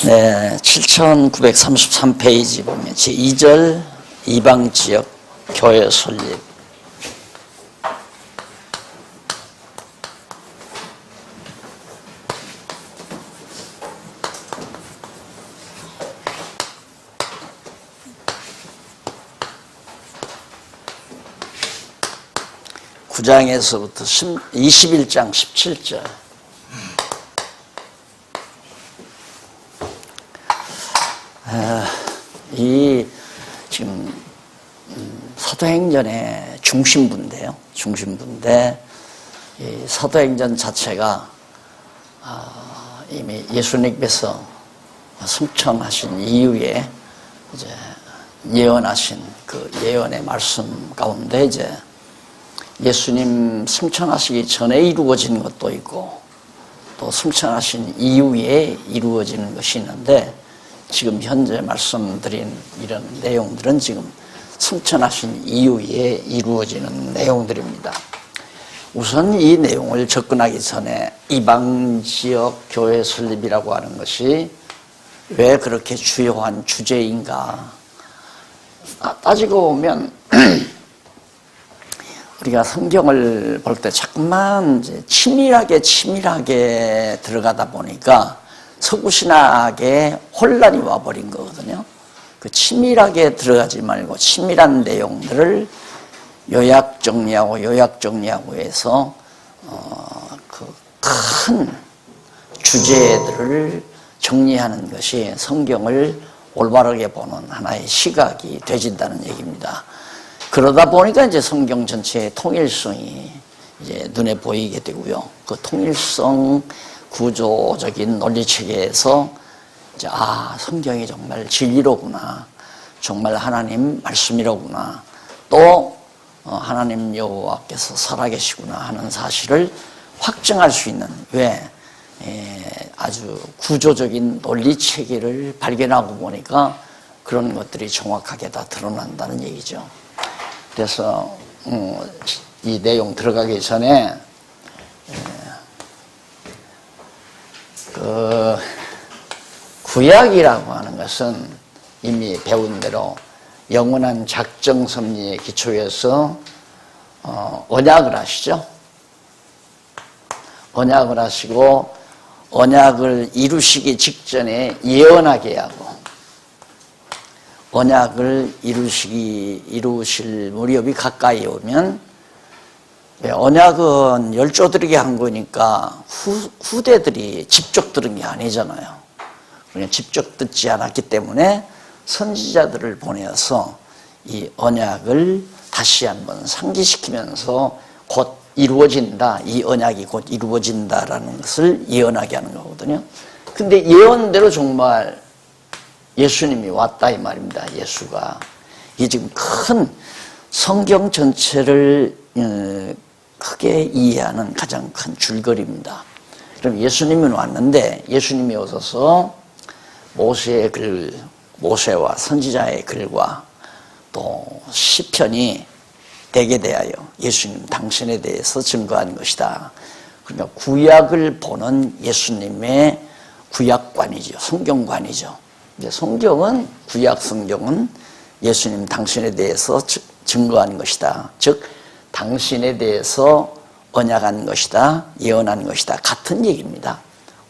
네, 7933페이지 보면 제2절 이방지역 교회 설립. 구장에서부터 21장 17절. 이 지금 사도행전의 중심부인데요. 중심부인데 이 사도행전 자체가 이미 예수님께서 승천하신 이후에 이제 예언하신 그 예언의 말씀 가운데 이제 예수님 승천하시기 전에 이루어진 것도 있고 또 승천하신 이후에 이루어지는 것이 있는데 지금 현재 말씀드린 이런 내용들은 지금 승천하신 이후에 이루어지는 내용들입니다. 우선 이 내용을 접근하기 전에 이방지역 교회 설립이라고 하는 것이 왜 그렇게 주요한 주제인가 따지고 보면 우리가 성경을 볼 때 자꾸만 이제 치밀하게 들어가다 보니까 서구신학에 혼란이 와버린 거거든요. 그 치밀하게 들어가지 말고 치밀한 내용들을 요약 정리하고 해서 그 큰 주제들을 정리하는 것이 성경을 올바르게 보는 하나의 시각이 되진다는 얘기입니다. 그러다 보니까 이제 성경 전체의 통일성이 이제 눈에 보이게 되고요. 그 통일성 구조적인 논리 체계에서 이제 성경이 정말 진리로구나, 정말 하나님 말씀이로구나, 또 하나님 여호와께서 살아계시구나 하는 사실을 확증할 수 있는 아주 구조적인 논리 체계를 발견하고 보니까 그런 것들이 정확하게 다 드러난다는 얘기죠. 그래서 이 내용 들어가기 전에 그 구약이라고 하는 것은 이미 배운 대로 영원한 작정 섭리에 기초해서 언약을 하시죠. 언약을 하시고 언약을 이루시기 직전에 예언하게 하고 언약을 이루실 무렵이 가까이 오면 언약은 열조들에게 한 거니까 후대들이 직접 들은 게 아니잖아요. 그냥 직접 듣지 않았기 때문에 선지자들을 보내서 이 언약을 다시 한번 상기시키면서 곧 이루어진다, 이 언약이 곧 이루어진다라는 것을 예언하게 하는 거거든요. 근데 예언대로 정말 예수님이 왔다 이 말입니다. 예수가. 이게 지금 큰 성경 전체를 크게 이해하는 가장 큰 줄거리입니다. 그럼 예수님은 왔는데 예수님이 오셔서 모세의 글, 모세와 선지자의 글과 또 시편이 되게 대하여 예수님 당신에 대해서 증거한 것이다. 그러니까 구약을 보는 예수님의 구약관이죠. 성경관이죠. 이제 성경은 구약 성경은 예수님 당신에 대해서 증거한 것이다. 즉 당신에 대해서 언약한 것이다. 예언한 것이다. 같은 얘기입니다.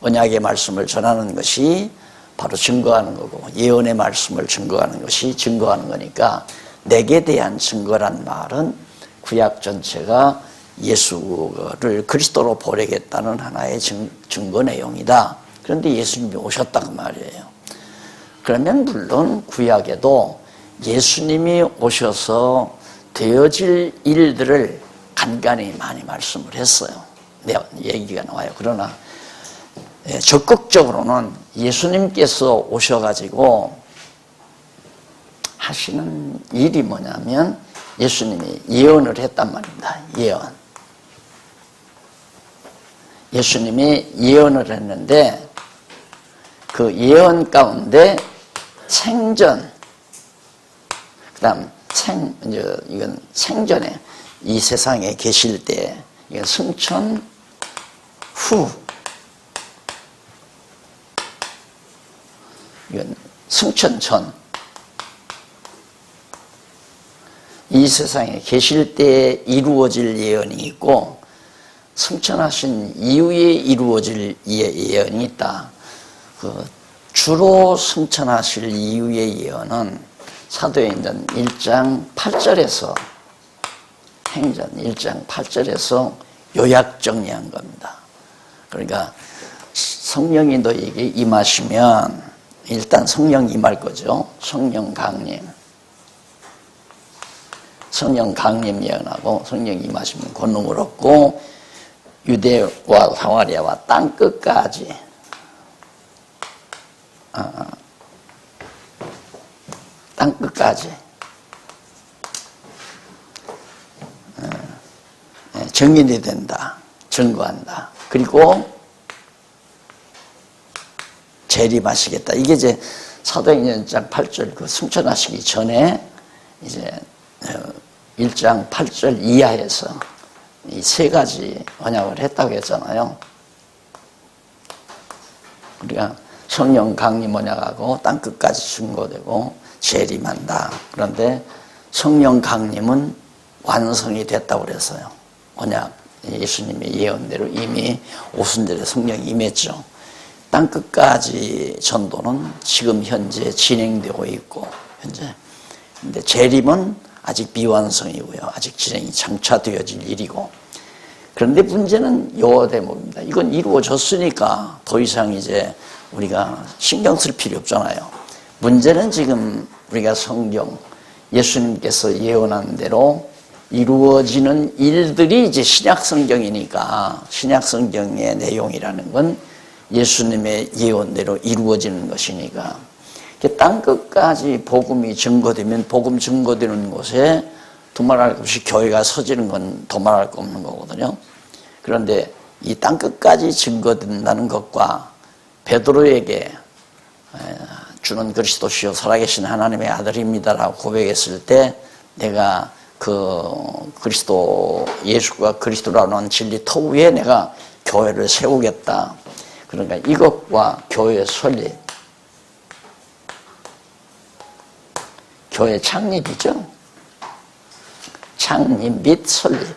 언약의 말씀을 전하는 것이 바로 증거하는 거고 예언의 말씀을 증거하는 것이 증거하는 거니까 내게 대한 증거란 말은 구약 전체가 예수를 그리스도로 보내겠다는 하나의 증거 내용이다. 그런데 예수님이 오셨단 말이에요. 그러면 물론 구약에도 예수님이 오셔서 되어질 일들을 간간히 많이 말씀을 했어요. 네, 얘기가 나와요. 그러나 적극적으로는 예수님께서 오셔가지고 하시는 일이 뭐냐면 예수님이 예언을 했단 말입니다. 예언. 예수님이 예언을 했는데 그 예언 가운데 생전, 그 다음 이건 생전에 이 세상에 계실 때, 이건 승천 후, 이건 승천천. 이 세상에 계실 때 이루어질 예언이 있고 승천하신 이후에 이루어질 예언이 있다. 주로 승천하실 이후의 예언은 사도행전 1장 8절에서 행전 1장 8절에서 요약 정리한 겁니다. 그러니까 성령이 너에게 임하시면 일단 성령 임할 거죠. 성령 강림. 성령 강림 예언하고 성령 임하시면 권능을 얻고 유대와 사마리아와 땅끝까지 땅끝까지 정인이 된다. 증거한다. 그리고 재림하시겠다. 이게 이제 사도행전 1장 8절 그 승천하시기 전에 이제 1장 8절 이하에서 이 세 가지 언약을 했다고 했잖아요. 우리가 성령 강림 언약하고 땅끝까지 증거되고 재림한다. 그런데 성령 강림은 완성이 됐다고 그랬어요. 언약 예수님의 예언대로 이미 오순절에 성령이 임했죠. 땅끝까지 전도는 지금 현재 진행되고 있고 현재. 근데 재림은 아직 미완성이고요. 아직 진행이 장차되어질 일이고. 그런데 문제는 요 대목입니다. 이건 이루어졌으니까 더 이상 이제 우리가 신경 쓸 필요 없잖아요. 문제는 지금 우리가 성경, 예수님께서 예언한 대로 이루어지는 일들이 이제 신약 성경이니까 신약 성경의 내용이라는 건 예수님의 예언대로 이루어지는 것이니까 땅끝까지 복음이 증거되면 복음 증거되는 곳에 두말할 것 없이 교회가 서지는 건 두말할 거 없는 거거든요. 그런데 이 땅끝까지 증거된다는 것과 베드로에게 주는 그리스도시요 살아계신 하나님의 아들입니다라고 고백했을 때 내가 그 그리스도 예수가 그리스도라는 진리 터 위에 내가 교회를 세우겠다. 그러니까 이것과 교회 설립, 교회 창립이죠. 창립 및 설립.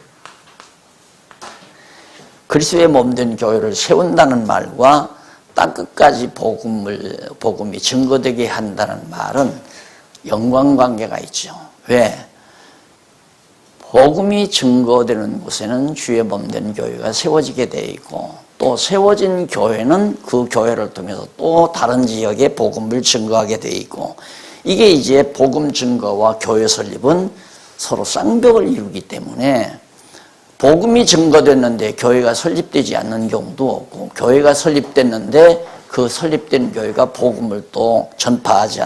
그리스도의 몸된 교회를 세운다는 말과 땅끝까지 복음이 증거되게 한다는 말은 연관관계가 있죠. 왜? 복음이 증거되는 곳에는 주의 몸된 교회가 세워지게 되어 있고 또 세워진 교회는 그 교회를 통해서 또 다른 지역에 복음을 증거하게 되어 있고 이게 이제 복음 증거와 교회 설립은 서로 쌍벽을 이루기 때문에 복음이 증거됐는데 교회가 설립되지 않는 경우도 없고 교회가 설립됐는데 그 설립된 교회가 복음을 또 전파하지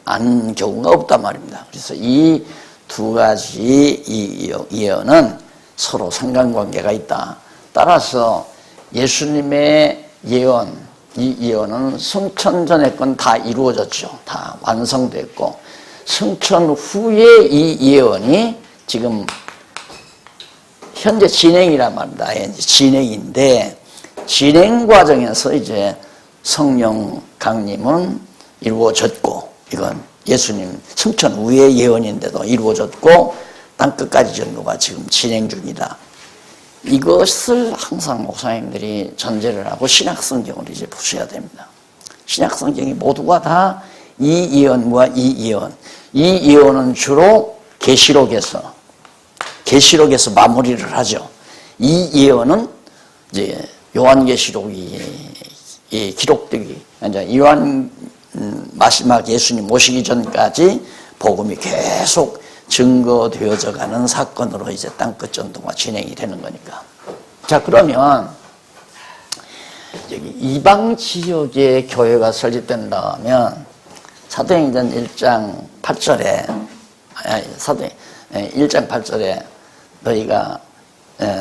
않는 경우가 없단 말입니다. 그래서 이 두 가지 이 예언은 서로 상관관계가 있다. 따라서 예수님의 예언, 이 예언은 승천 전에 건 다 이루어졌죠. 다 완성됐고 승천 후에 이 예언이 지금 현재 진행이란 말입니다. 진행인데 진행 과정에서 이제 성령 강림은 이루어졌고 이건 예수님 승천 후의 예언인데도 이루어졌고 땅끝까지 전도가 지금 진행 중이다. 이것을 항상 목사님들이 전제를 하고 신약성경을 이제 보셔야 됩니다. 신약성경이 모두가 다 이 예언과 이 예언은 주로 계시록에서 마무리를 하죠. 이 예언은 이제 요한계시록이 기록되기, 이제 요한 마지막 예수님 오시기 전까지 복음이 계속 증거되어져 가는 사건으로 이제 땅끝 전도가 진행이 되는 거니까. 자, 그러면 여기 이방 지역에 교회가 설립된다면 사도행전 1장 8절에 1장 8절에 너희가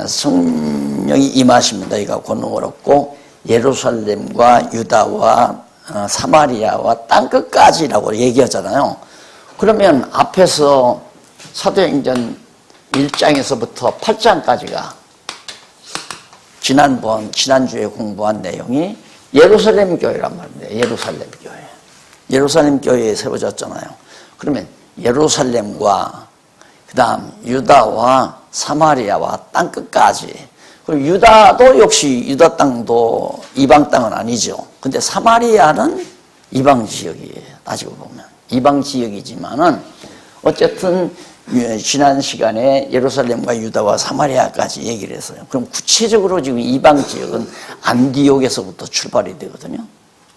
성령이 임하시면 너희가 권능을 얻고 예루살렘과 유다와 사마리아와 땅끝까지라고 얘기하잖아요. 그러면 앞에서 사도행전 1장에서부터 8장까지가 지난주에 공부한 내용이 예루살렘 교회란 말입니다. 예루살렘 교회. 예루살렘 교회에 세워졌잖아요. 그러면 예루살렘과 그 다음 유다와 사마리아와 땅끝까지, 그리고 유다도 역시 유다 땅도 이방 땅은 아니죠. 근데 사마리아는 이방 지역이에요. 따지고 보면 이방 지역이지만은 어쨌든 지난 시간에 예루살렘과 유다와 사마리아까지 얘기를 했어요. 그럼 구체적으로 지금 이방 지역은 안디옥에서부터 출발이 되거든요.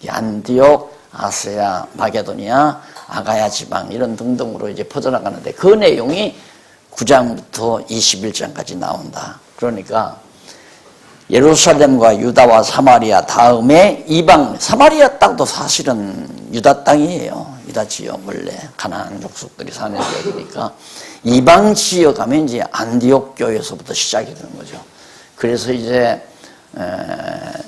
이 안디옥, 아세야, 마게도니아, 아가야 지방 이런 등등으로 이제 퍼져나가는데 그 내용이 9장부터 21장까지 나온다. 그러니까 예루살렘과 유다와 사마리아 다음에 이방, 사마리아 땅도 사실은 유다 땅이에요. 유다 지역, 원래 가나안 족속들이 사는 지역이니까 이방 지역 가면 이제 안디옥 교회에서부터 시작이 되는 거죠. 그래서 이제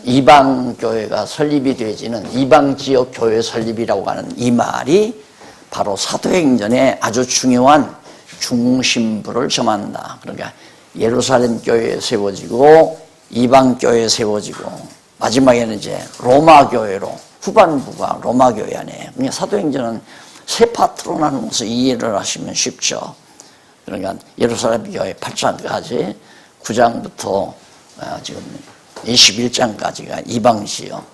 이방 교회가 설립이 되지는 이방 지역 교회 설립이라고 하는 이 말이 바로 사도행전에 아주 중요한 중심부를 점한다. 그러니까 예루살렘 교회에 세워지고 이방 교회에 세워지고 마지막에는 이제 로마 교회로 후반부가 로마 교회 안에. 그러니까 사도행전은 세 파트로 나누면서 이해를 하시면 쉽죠. 그러니까 예루살렘 교회 8장까지 9장부터 지금 21장까지가 이방 지역,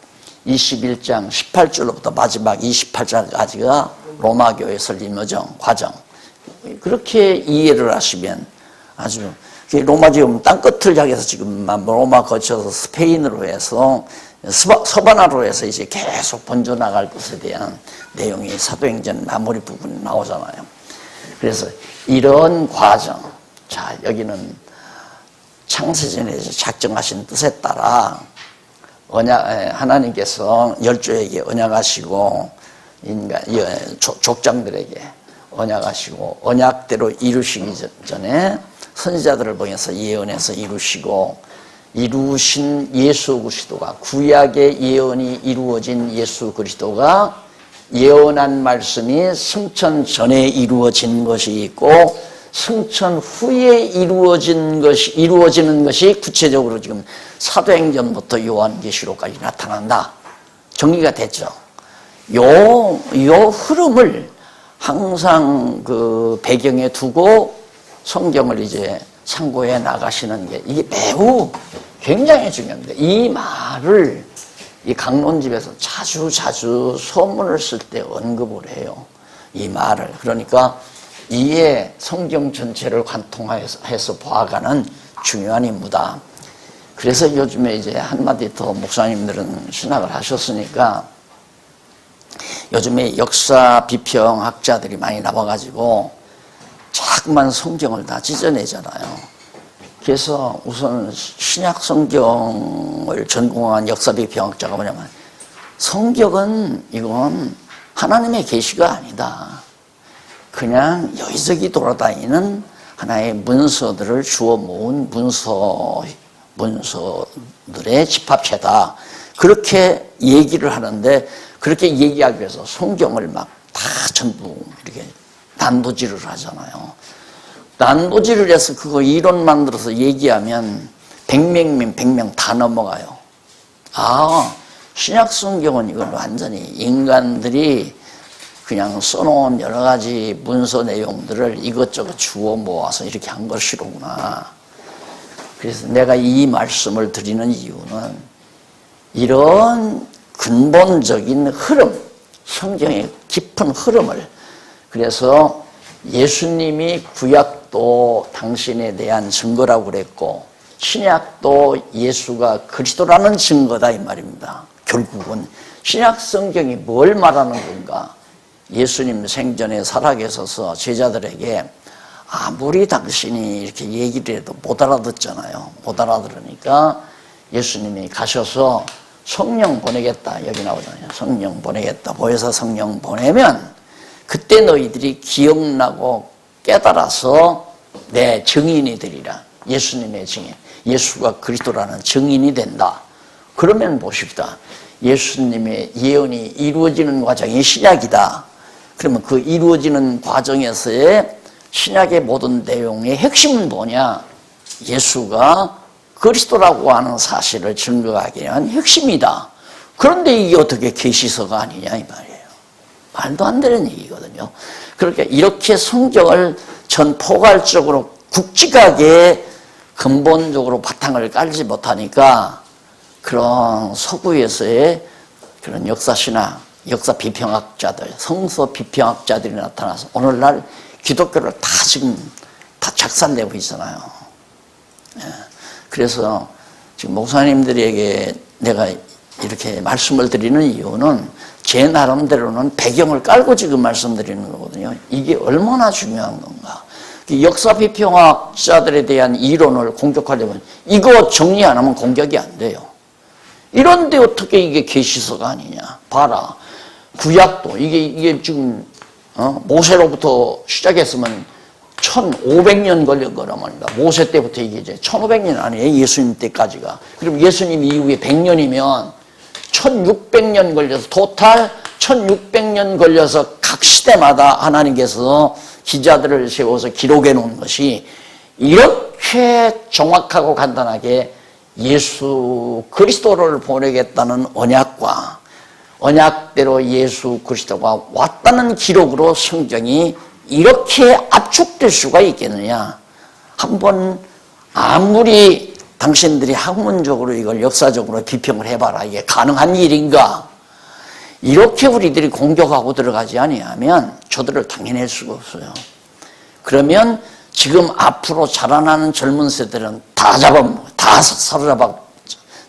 21장 18절로부터 마지막 28장까지가 로마 교회 설립 과정. 그렇게 이해를 하시면 아주 로마 지금 땅끝을 향해서 지금 로마 거쳐서 스페인으로 해서 서바나로 해서 이제 계속 번져나갈 것에 대한 내용이 사도행전 마무리 부분에 나오잖아요. 그래서 이런 과정, 자 여기는 창세전에서 작정하신 뜻에 따라 하나님께서 열조에게 언약하시고 족장들에게 언약하시고 언약대로 이루시기 전에 선지자들을 통해서 예언해서 이루신 예수 그리스도가, 구약의 예언이 이루어진 예수 그리스도가 예언한 말씀이 승천 전에 이루어진 것이 있고 승천 후에 이루어지는 것이 구체적으로 지금 사도행전부터 요한계시록까지 나타난다. 정리가 됐죠. 요 흐름을 항상 그 배경에 두고 성경을 이제 참고해 나가시는 게 이게 매우 굉장히 중요합니다. 이 말을 이 강론집에서 자주 소문을 쓸 때 언급을 해요. 이 말을. 그러니까 이에 성경 전체를 관통해서 봐가는 중요한 임무다. 그래서 요즘에 이제 한마디 더 목사님들은 신학을 하셨으니까 요즘에 역사 비평학자들이 많이 나와가지고 자꾸만 성경을 다 찢어내잖아요. 그래서 우선 신약 성경을 전공한 역사 비평학자가 뭐냐면 성경은 이건 하나님의 계시가 아니다. 그냥 여기저기 돌아다니는 하나의 문서들을 주워 모은 문서들의 집합체다. 그렇게 얘기를 하는데 그렇게 얘기하기 위해서 성경을 막 다 전부 이렇게 난도질을 하잖아요. 난도질을 해서 그거 이론 만들어서 얘기하면 100명 다 넘어가요. 신약 성경은 이걸 완전히 인간들이 그냥 써놓은 여러 가지 문서 내용들을 이것저것 주워 모아서 이렇게 한 것이로구나. 그래서 내가 이 말씀을 드리는 이유는 이런 근본적인 흐름, 성경의 깊은 흐름을, 그래서 예수님이 구약도 당신에 대한 증거라고 그랬고 신약도 예수가 그리스도라는 증거다 이 말입니다. 결국은 신약 성경이 뭘 말하는 건가? 예수님 생전에 살아계셔서 제자들에게 아무리 당신이 이렇게 얘기를 해도 못 알아듣잖아요. 못 알아들으니까 예수님이 가셔서 성령 보내겠다. 여기 나오잖아요. 성령 보내겠다. 보혜사 성령 보내면 그때 너희들이 기억나고 깨달아서 내 증인이 되리라. 예수님의 증인. 예수가 그리스도라는 증인이 된다. 그러면 보십시다. 예수님의 예언이 이루어지는 과정이 신약이다. 그러면 그 이루어지는 과정에서의 신약의 모든 내용의 핵심은 뭐냐? 예수가 그리스도라고 하는 사실을 증거하기 위한 핵심이다. 그런데 이게 어떻게 계시서가 아니냐 이 말이에요. 말도 안 되는 얘기거든요. 그러니까 이렇게 성경을 전 포괄적으로 굵직하게 근본적으로 바탕을 깔지 못하니까 그런 서구에서의 그런 역사신학, 역사 비평학자들, 성서 비평학자들이 나타나서 오늘날 기독교를 다 지금 다 작살내고 있잖아요. 그래서 지금 목사님들에게 내가 이렇게 말씀을 드리는 이유는 제 나름대로는 배경을 깔고 지금 말씀드리는 거거든요. 이게 얼마나 중요한 건가. 역사 비평학자들에 대한 이론을 공격하려면 이거 정리 안 하면 공격이 안 돼요. 이런데 어떻게 이게 계시서가 아니냐. 봐라. 구약도 이게 지금 모세로부터 시작했으면 1500년 걸린 거란 말입니다. 모세 때부터 이게 이제 1500년 아니에요. 예수님 때까지가. 그럼 예수님 이후에 100년이면 1600년 걸려서 토탈 1600년 걸려서 각 시대마다 하나님께서 기자들을 세워서 기록해 놓은 것이 이렇게 정확하고 간단하게 예수 그리스도를 보내겠다는 언약과 언약대로 예수 그리스도가 왔다는 기록으로 성경이 이렇게 압축될 수가 있겠느냐. 한번 아무리 당신들이 학문적으로 이걸 역사적으로 비평을 해봐라. 이게 가능한 일인가? 이렇게 우리들이 공격하고 들어가지 아니하면 저들을 당해낼 수가 없어요. 그러면 지금 앞으로 자라나는 젊은 세대들은 다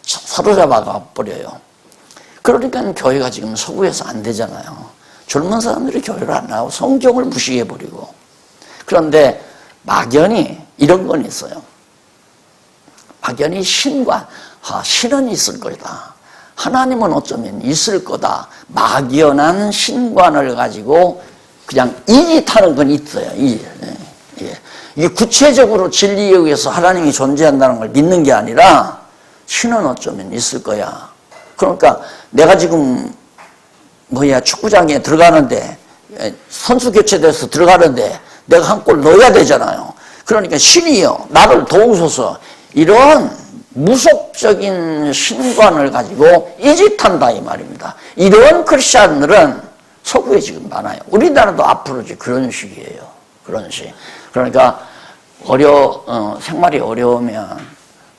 사로잡아 버려요. 그러니까 교회가 지금 서구에서 안 되잖아요. 젊은 사람들이 교회를 안 나오고 성경을 무시해버리고. 그런데 막연히 이런 건 있어요. 막연히 신과 신은 있을 거다. 하나님은 어쩌면 있을 거다. 막연한 신관을 가지고 그냥 이짓하는 건 있어요. 이게 구체적으로 진리에 의해서 하나님이 존재한다는 걸 믿는 게 아니라 신은 어쩌면 있을 거야. 그러니까 내가 지금 축구장에 들어가는데 선수 교체돼서 들어가는데 내가 한 골 넣어야 되잖아요. 그러니까 신이요 나를 도우소서 이런 무속적인 신관을 가지고 이짓한다 이 말입니다. 이런 크리스찬들은 서구에 지금 많아요. 우리나라도 앞으로 이제 그런 식이에요. 그런 식. 그러니까 생활이 어려우면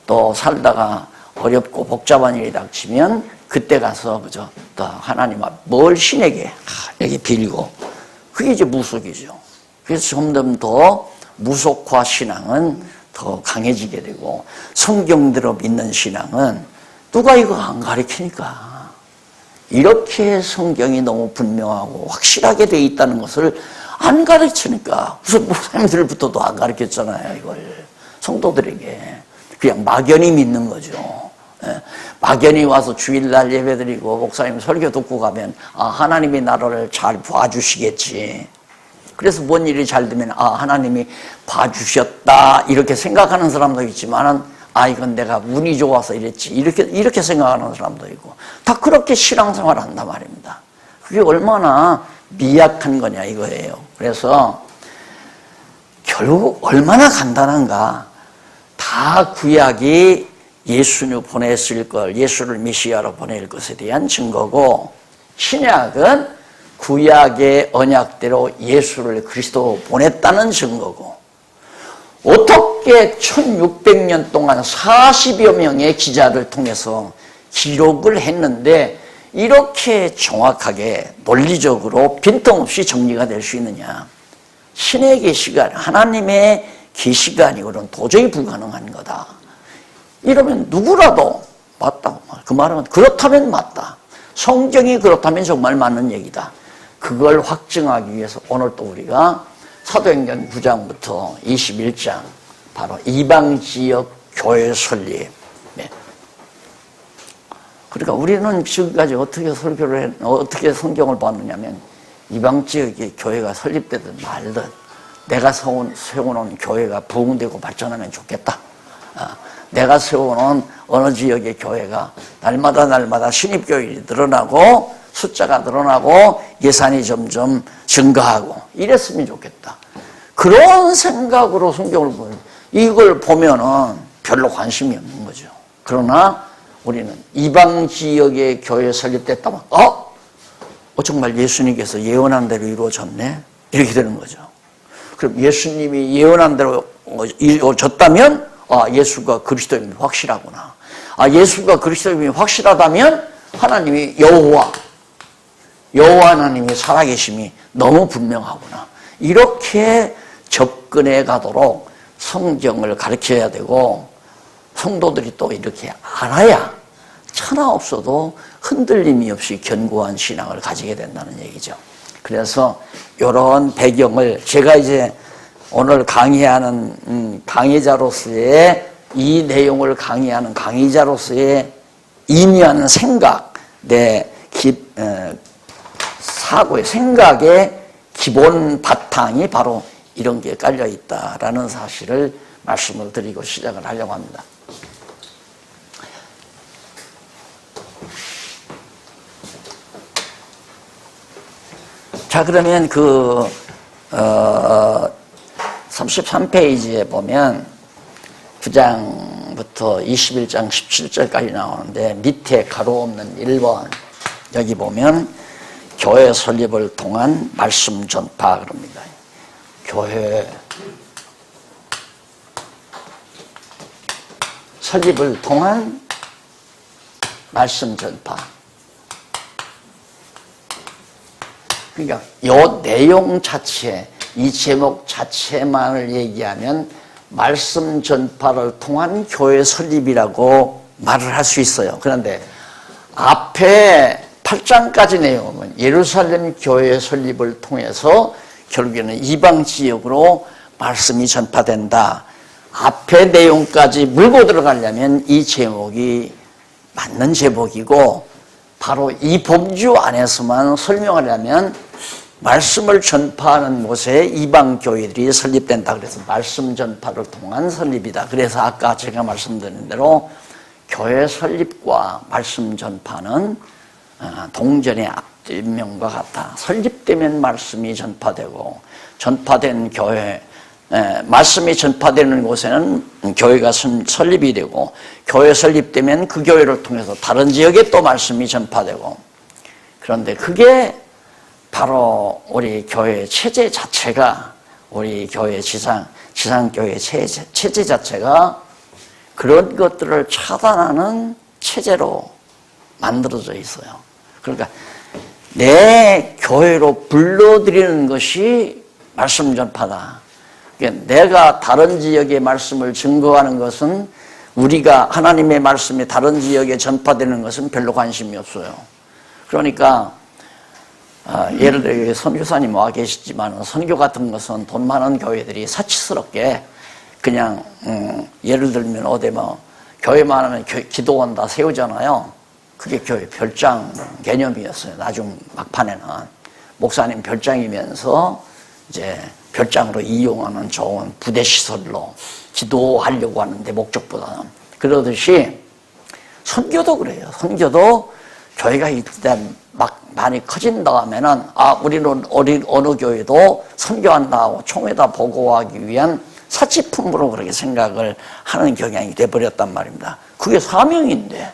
또 살다가 어렵고 복잡한 일이 닥치면 그때 가서 또 하나님 앞 뭘 신에게 이렇게 빌고 그게 이제 무속이죠. 그래서 점점 더 무속화 신앙은 더 강해지게 되고 성경대로 믿는 신앙은 누가 이거 안 가르치니까 이렇게 성경이 너무 분명하고 확실하게 돼 있다는 것을 안 가르치니까 무슨 목사님들부터도 안 가르쳤잖아요. 이걸 성도들에게 그냥 막연히 믿는 거죠. 막연히 와서 주일날 예배드리고 목사님 설교 듣고 가면 하나님이 나를 잘 봐주시겠지. 그래서 뭔 일이 잘 되면 하나님이 봐주셨다 이렇게 생각하는 사람도 있지만은 이건 내가 운이 좋아서 이랬지 이렇게 생각하는 사람도 있고 다 그렇게 신앙생활을 한단 말입니다. 그게 얼마나 미약한 거냐 이거예요. 그래서 결국 얼마나 간단한가. 다 구약이 예수를 보냈을 걸, 예수를 메시아로 보낼 것에 대한 증거고 신약은 구약의 언약대로 예수를 그리스도 보냈다는 증거고 어떻게 1600년 동안 40여 명의 기자를 통해서 기록을 했는데 이렇게 정확하게 논리적으로 빈틈없이 정리가 될 수 있느냐. 신의 계시가 하나님의 계시가 아니고는 도저히 불가능한 거다. 이러면 누구라도 맞다. 그 말은 그렇다면 맞다. 성경이 그렇다면 정말 맞는 얘기다. 그걸 확증하기 위해서 오늘 또 우리가 사도행전 9장부터 21장 바로 이방지역 교회 설립. 그러니까 우리는 지금까지 어떻게 성경을 봤느냐면 이방지역에 교회가 설립되든 말든 내가 세워놓은 교회가 부흥되고 발전하면 좋겠다. 내가 세워놓은 어느 지역의 교회가 날마다 신입교인이 늘어나고 숫자가 늘어나고 예산이 점점 증가하고 이랬으면 좋겠다. 그런 생각으로 성경을 이걸 보면은 별로 관심이 없는 거죠. 그러나 우리는 이방 지역의 교회 설립됐다면 정말 예수님께서 예언한 대로 이루어졌네? 이렇게 되는 거죠. 그럼 예수님이 예언한 대로 이루어졌다면 예수가 그리스도임이 확실하구나. 예수가 그리스도임이 확실하다면 하나님이 여호와 하나님이 살아계심이 너무 분명하구나. 이렇게 접근해 가도록 성경을 가르쳐야 되고, 성도들이 또 이렇게 알아야 천하 없어도 흔들림이 없이 견고한 신앙을 가지게 된다는 얘기죠. 그래서 이런 배경을 제가 이제 오늘 강의하는 강의자로서의, 이 내용을 강의하는 강의자로서의 임의하는 생각, 내 사고의 생각의 기본 바탕이 바로 이런 게 깔려 있다라는 사실을 말씀을 드리고 시작을 하려고 합니다. 자, 그러면 33페이지에 보면 9장부터 21장 17절까지 나오는데, 밑에 가로 없는 1번, 여기 보면 교회 설립을 통한 말씀 전파 그럽니다. 교회 설립을 통한 말씀 전파. 그러니까 이 내용 자체, 이 제목 자체만을 얘기하면 말씀 전파를 통한 교회 설립이라고 말을 할 수 있어요. 그런데 앞에 8장까지 내용은 예루살렘 교회 설립을 통해서 결국에는 이방 지역으로 말씀이 전파된다. 앞에 내용까지 물고 들어가려면 이 제목이 맞는 제목이고, 바로 이 범주 안에서만 설명하려면 말씀을 전파하는 곳에 이방 교회들이 설립된다. 그래서 말씀 전파를 통한 설립이다. 그래서 아까 제가 말씀드린 대로 교회 설립과 말씀 전파는 동전의 앞뒷면과 같아. 설립되면 말씀이 전파되고, 전파된 교회, 말씀이 전파되는 곳에는 교회가 설립이 되고, 교회 설립되면 그 교회를 통해서 다른 지역에 또 말씀이 전파되고, 그런데 그게 바로 우리 교회 체제 자체가, 우리 교회 지상교회 체제 자체가 그런 것들을 차단하는 체제로 만들어져 있어요. 그러니까 내 교회로 불러들이는 것이 말씀 전파다. 그러니까 내가 다른 지역의 말씀을 증거하는 것은, 우리가 하나님의 말씀이 다른 지역에 전파되는 것은 별로 관심이 없어요. 그러니까 예를 들어 선교사님 와 계시지만, 선교 같은 것은 돈 많은 교회들이 사치스럽게 그냥 예를 들면 어디 교회만 하면 기도원 다 세우잖아요. 그게 교회 별장 개념이었어요. 나중 막판에는 목사님 별장이면서 이제 별장으로 이용하는 좋은 부대 시설로 기도하려고 하는데, 목적보다는. 그러듯이 선교도 그래요. 선교도 교회가 일단 막 많이 커진 다음에는 우리는 어느 교회도 선교한다 하고 총회다 보고하기 위한 사치품으로 그렇게 생각을 하는 경향이 돼버렸단 말입니다. 그게 사명인데,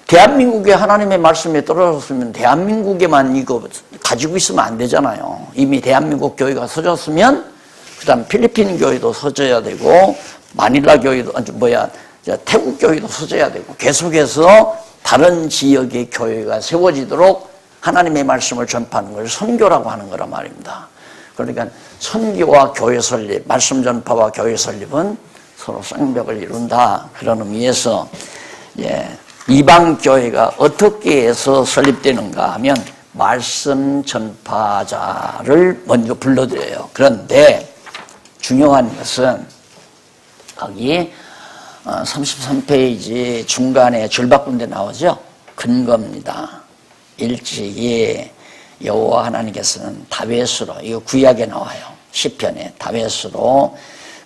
대한민국에 하나님의 말씀에 떨어졌으면 대한민국에만 이거 가지고 있으면 안 되잖아요. 이미 대한민국 교회가 서졌으면 그 다음 필리핀 교회도 서져야 되고, 마닐라 교회도 태국 교회도 서져야 되고, 계속해서 다른 지역의 교회가 세워지도록 하나님의 말씀을 전파하는 걸 선교라고 하는 거란 말입니다. 그러니까 선교와 교회 설립, 말씀 전파와 교회 설립은 서로 쌍벽을 이룬다. 그런 의미에서 이방 교회가 어떻게 해서 설립되는가 하면 말씀 전파자를 먼저 불러들여요. 그런데 중요한 것은 거기 33페이지 중간에 줄바꾼 데 나오죠. 근거입니다. 일찍이 여호와 하나님께서는 다윗으로, 이거 구약에 나와요. 시편에 다윗으로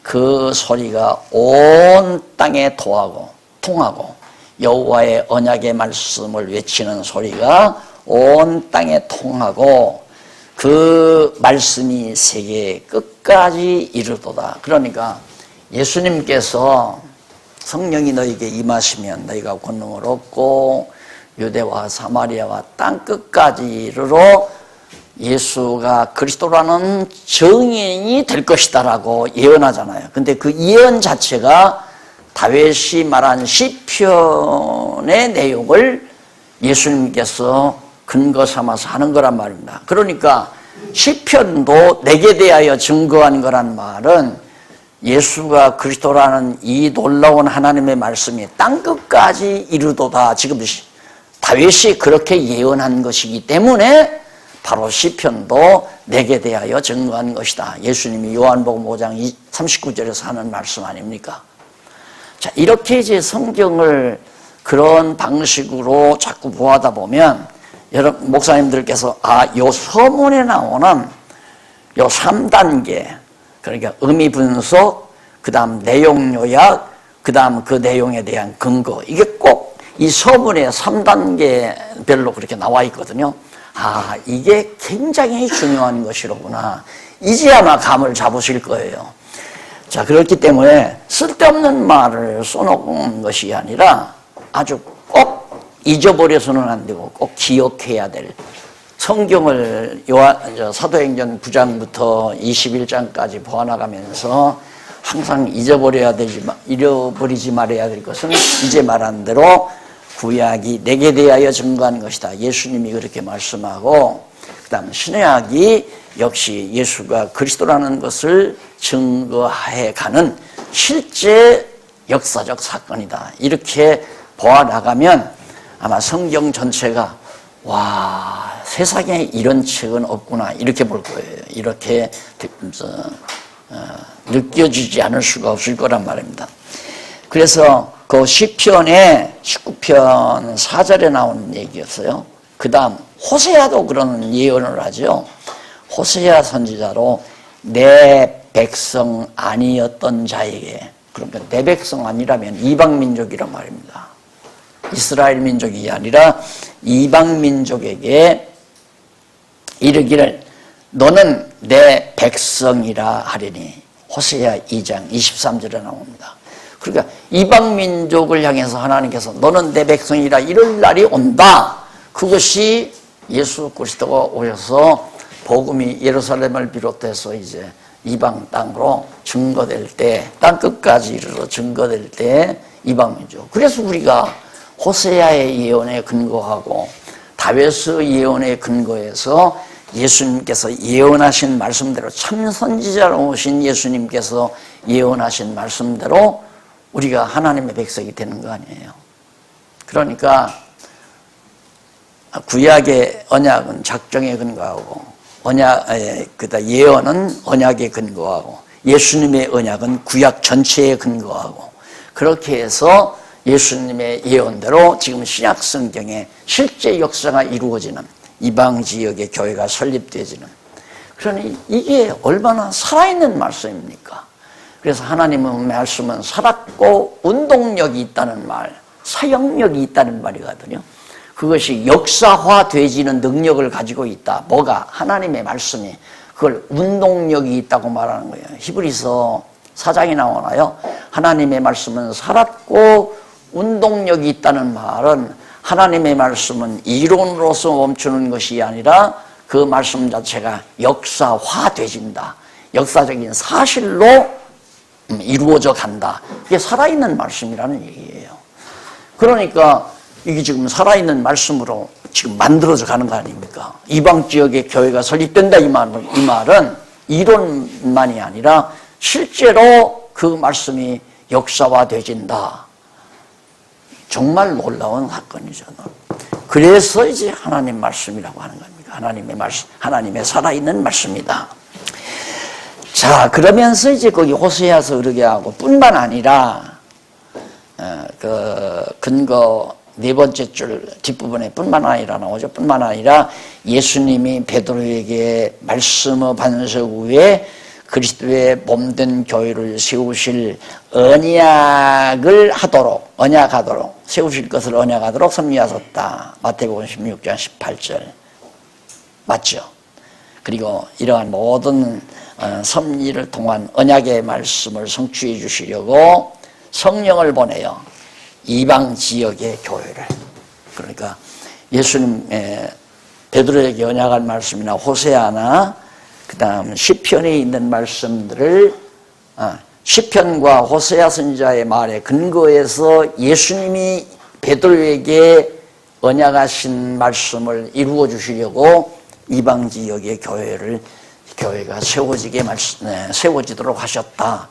그 소리가 온 땅에 통하고 여호와의 언약의 말씀을 외치는 소리가 온 땅에 통하고 그 말씀이 세계 끝까지 이르도다. 그러니까 예수님께서 성령이 너에게 임하시면 너희가 권능을 얻고 유대와 사마리아와 땅끝까지 이르러 예수가 그리스도라는 정인이 될 것이다라고 예언하잖아요. 근데 그 예언 자체가 다윗이 말한 시편의 내용을 예수님께서 근거 삼아서 하는 거란 말입니다. 그러니까 시편도 내게 대하여 증거한 거란 말은 예수가 그리스도라는 이 놀라운 하나님의 말씀이 땅끝까지 이르도다. 지금 다윗이 그렇게 예언한 것이기 때문에 바로 시편도 내게 대하여 증거한 것이다. 예수님이 요한복음 5장 39절에서 하는 말씀 아닙니까? 자, 이렇게 이제 성경을 그런 방식으로 자꾸 보하다 보면 여러분 목사님들께서 요 서문에 나오는 요 3단계, 그러니까 의미 분석, 그다음 내용 요약, 그다음 그 내용에 대한 근거, 이게 꼭 이 서문에 3단계별로 그렇게 나와 있거든요. 이게 굉장히 중요한 것이로구나. 이제 아마 감을 잡으실 거예요. 자, 그렇기 때문에 쓸데없는 말을 써놓은 것이 아니라 아주 꼭 잊어버려서는 안 되고 꼭 기억해야 될 성경을 사도행전 9장부터 21장까지 보아나가면서 항상 잃어버리지 말아야 될 것은 이제 말한 대로 구약이 내게 대하여 증거한 것이다. 예수님이 그렇게 말씀하고, 그 다음 신약이 역시 예수가 그리스도라는 것을 증거해 가는 실제 역사적 사건이다. 이렇게 보아나가면 아마 성경 전체가 와, 세상에 이런 책은 없구나 이렇게 볼 거예요. 이렇게 느껴지지 않을 수가 없을 거란 말입니다. 그래서 그 시편의 19편 4절에 나오는 얘기였어요. 그 다음 호세아도 그런 예언을 하죠. 호세아 선지자로 내 백성 아니었던 자에게, 그러니까 내 백성 아니라면 이방민족이란 말입니다. 이스라엘 민족이 아니라 이방민족에게 이르기를 너는 내 백성이라 하리니. 호세아 2장 23절에 나옵니다. 그러니까 이방민족을 향해서 하나님께서 너는 내 백성이라 이럴 날이 온다. 그것이 예수 그리스도가 오셔서 복음이 예루살렘을 비롯해서 이제 이방 땅으로 증거될 때, 땅끝까지 이르러 증거될 때 이방민족. 그래서 우리가 호세아의 예언에 근거하고 다윗의 예언에 근거해서 예수님께서 예언하신 말씀대로, 참 선지자로 오신 예수님께서 예언하신 말씀대로 우리가 하나님의 백성이 되는 거 아니에요. 그러니까 구약의 언약은 작정에 근거하고 예언은 언약에 근거하고 예수님의 언약은 구약 전체에 근거하고, 그렇게 해서 예수님의 예언대로 지금 신약 성경에 실제 역사가 이루어지는 이방 지역의 교회가 설립되어지는, 그러니 이게 얼마나 살아있는 말씀입니까? 그래서 하나님의 말씀은 살았고 운동력이 있다는 말, 사역력이 있다는 말이거든요. 그것이 역사화되지는 능력을 가지고 있다. 뭐가? 하나님의 말씀이. 그걸 운동력이 있다고 말하는 거예요. 히브리서 4장이 나오나요? 하나님의 말씀은 살았고 운동력이 있다는 말은 하나님의 말씀은 이론으로서 멈추는 것이 아니라 그 말씀 자체가 역사화되진다. 역사적인 사실로 이루어져 간다. 이게 살아있는 말씀이라는 얘기예요. 그러니까 이게 지금 살아있는 말씀으로 지금 만들어져 가는 거 아닙니까? 이방 지역의 교회가 설립된다 이 말은 이론만이 아니라 실제로 그 말씀이 역사화되진다. 정말 놀라운 사건이죠. 그래서 이제 하나님 말씀이라고 하는 겁니다. 하나님의 말씀, 하나님의 살아있는 말씀이다. 자, 그러면서 이제 거기 호세아서 그러게 하고, 뿐만 아니라 그 근거 네 번째 줄 뒷부분에 뿐만 아니라 나오죠. 뿐만 아니라 예수님이 베드로에게 말씀의 반석 위에 그리스도의 몸된 교회를 세우실 언약하도록 세우실 것을 언약하도록 섭리하셨다. 마태복음 16장 18절 맞죠? 그리고 이러한 모든 섭리를 통한 언약의 말씀을 성취해 주시려고 성령을 보내요. 이방 지역의 교회를, 그러니까 예수님 베드로에게 언약한 말씀이나 호세아나 그다음 시편에 있는 말씀들을 시편과 호세아 선지자의 말에 근거해서 예수님이 베드로에게 언약하신 말씀을 이루어 주시려고 이방 지역의 교회가 세워지도록 하셨다.